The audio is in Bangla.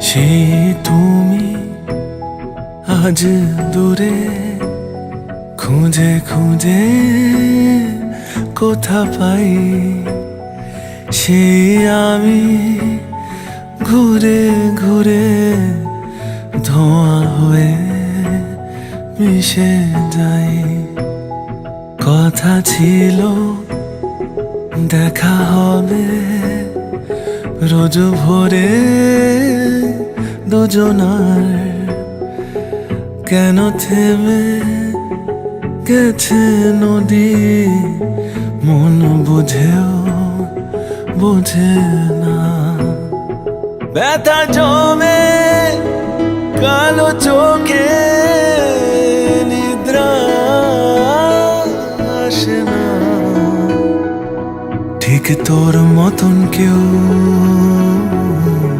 সেই তুমি আজ দূরে, খুঁজে খুঁজে কোথা পাই সেই আমি ঘুরে ঘুরে ধোঁয়া হয়ে মিশে যাই। কথা ছিল দেখা হবে রোজ ভোরে দুজনার, কেন থেমে গেছে নদী মন বুঝেও বোঝে না। ব্যথা জমে কালো চোখে নিদ্রা আসে না, ঠিক তোর মতন কেউ